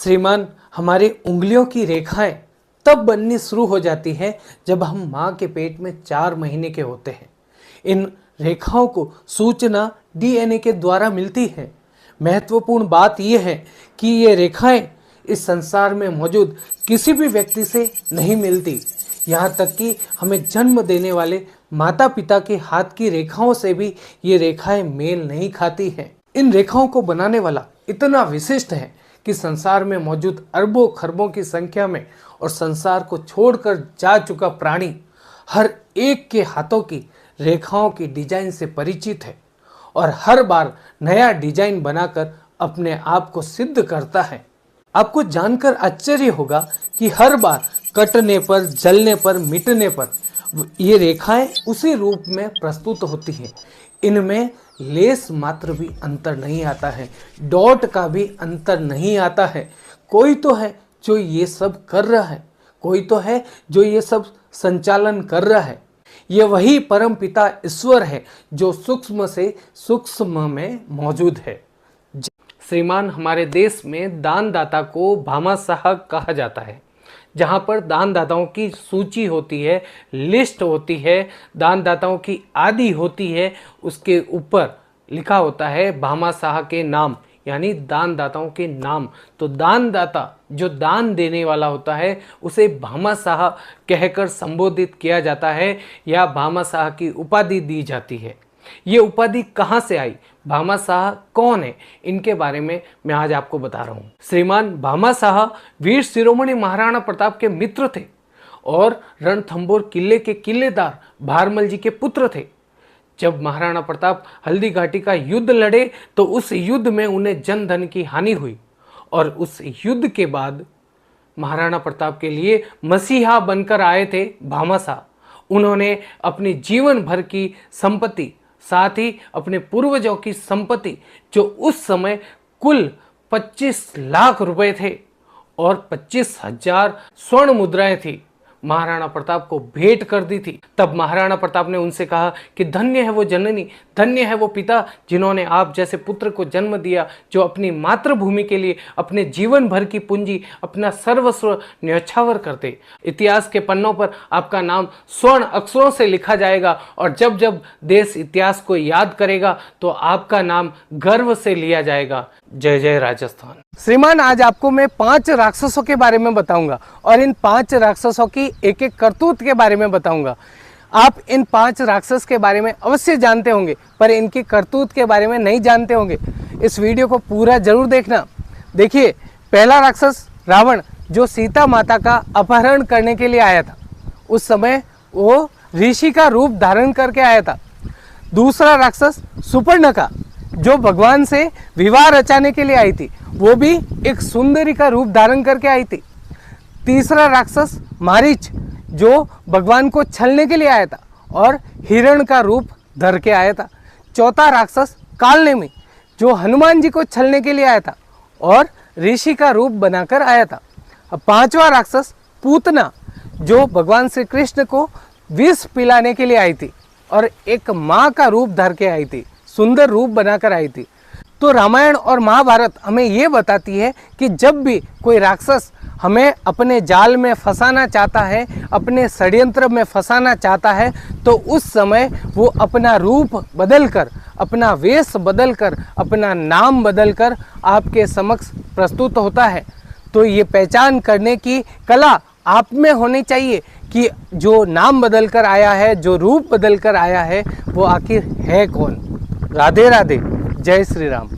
श्रीमान, हमारी उंगलियों की रेखाएं तब बननी शुरू हो जाती है जब हम माँ के पेट में 4 महीने के होते हैं। इन रेखाओं को सूचना डीएनए के द्वारा मिलती है। महत्वपूर्ण बात यह है कि ये रेखाएं इस संसार में मौजूद किसी भी व्यक्ति से नहीं मिलती। यहाँ तक कि हमें जन्म देने वाले माता पिता के हाथ की रेखाओं से भी ये रेखाएं मेल नहीं खाती हैं। इन रेखाओं को बनाने वाला इतना विशिष्ट है कि संसार में मौजूद अरबों खरबों की संख्या में और संसार को छोड़कर जा चुका प्राणी हर एक के हाथों की रेखाओं की डिजाइन से परिचित है और हर बार नया डिजाइन बनाकर अपने आप को सिद्ध करता है। आपको जानकर आश्चर्य होगा कि हर बार कटने पर, जलने पर, मिटने पर ये रेखाएं उसी रूप में प्रस्तुत होती हैं। इनमें लेस मात्र भी अंतर नहीं आता है, डॉट का भी अंतर नहीं आता है। कोई तो है जो ये सब कर रहा है, कोई तो है जो ये सब संचालन कर रहा है। ये वही परम पिता ईश्वर है जो सूक्ष्म से सूक्ष्म में मौजूद है। श्रीमान, हमारे देश में दानदाता को भामाशाह कहा जाता है, जहाँ पर दानदाताओं की सूची होती है, लिस्ट होती है, दानदाताओं की आदि होती है। उसके ऊपर लिखा होता है भामाशाह के नाम, यानी दानदाताओं के नाम। तो दानदाता जो दान देने वाला होता है उसे भामाशाह कहकर संबोधित किया जाता है या भामाशाह की उपाधि दी जाती है। ये उपाधि कहाँ से आई, भामाशाह कौन है, इनके बारे में मैं आज आपको बता रहा हूँ। श्रीमान, भामाशाह वीर शिरोमणि महाराणा प्रताप के मित्र थे और रणथंभौर किले के किलेदार भारमल जी के पुत्र थे। जब महाराणा प्रताप हल्दी घाटी का युद्ध लड़े तो उस युद्ध में उन्हें जन धन की हानि हुई और उस युद्ध के बाद महाराणा प्रताप के लिए मसीहा बनकर आए थे भामाशाह। उन्होंने अपनी जीवन भर की संपत्ति, साथ ही अपने पूर्वजों की संपत्ति, जो उस समय कुल 25 लाख रुपए थे और 25,000 स्वर्ण मुद्राएं थी, महाराणा प्रताप को भेंट कर दी थी। तब महाराणा प्रताप ने उनसे कहा कि धन्य है वो जननी, धन्य है वो पिता जिन्होंने आप जैसे पुत्र को जन्म दिया, जो अपनी मातृभूमि के लिए अपने जीवन भर की पूंजी, अपना सर्वस्व न्यौछावर करते। इतिहास के पन्नों पर आपका नाम स्वर्ण अक्षरों से लिखा जाएगा और जब जब देश इतिहास को याद करेगा तो आपका नाम गर्व से लिया जाएगा। जय जय राजस्थान। श्रीमान, आज आपको मैं 5 राक्षसों के बारे में बताऊंगा और इन 5 राक्षसों की एक एक करतूत के बारे में बताऊंगा। आप इन 5 राक्षस के बारे में अवश्य जानते होंगे, पर इनकी करतूत के बारे में नहीं जानते होंगे। इस वीडियो को पूरा जरूर देखना। देखिए, पहला राक्षस रावण, जो सीता माता का अपहरण करने के लिए आया था। उस समय वो ऋषि का रूप धारण करके आया था। दूसरा राक्षस सुपर्णखा, जो भगवान से विवाह रचाने के लिए आई थी, वो भी एक सुंदरी का रूप धारण करके आई थी। तीसरा राक्षस मारीच, जो भगवान को छलने के लिए आया था और हिरण का रूप धर के आया था। चौथा राक्षस कालनेमी, जो हनुमान जी को छलने के लिए आया था और ऋषि का रूप बनाकर आया था। अब 5वां राक्षस पूतना, जो भगवान श्री कृष्ण को विष पिलाने के लिए आई थी और एक माँ का रूप धर के आई थी, सुंदर रूप बनाकर आई थी। तो रामायण और महाभारत हमें ये बताती है कि जब भी कोई राक्षस हमें अपने जाल में फंसाना चाहता है, अपने षड्यंत्र में फंसाना चाहता है, तो उस समय वो अपना रूप बदलकर, अपना वेश बदलकर, अपना नाम बदलकर आपके समक्ष प्रस्तुत होता है। तो ये पहचान करने की कला आप में होनी चाहिए कि जो नाम बदलकर आया है, जो रूप बदलकर आया है, वो आखिर है कौन। राधे राधे, जय श्री राम।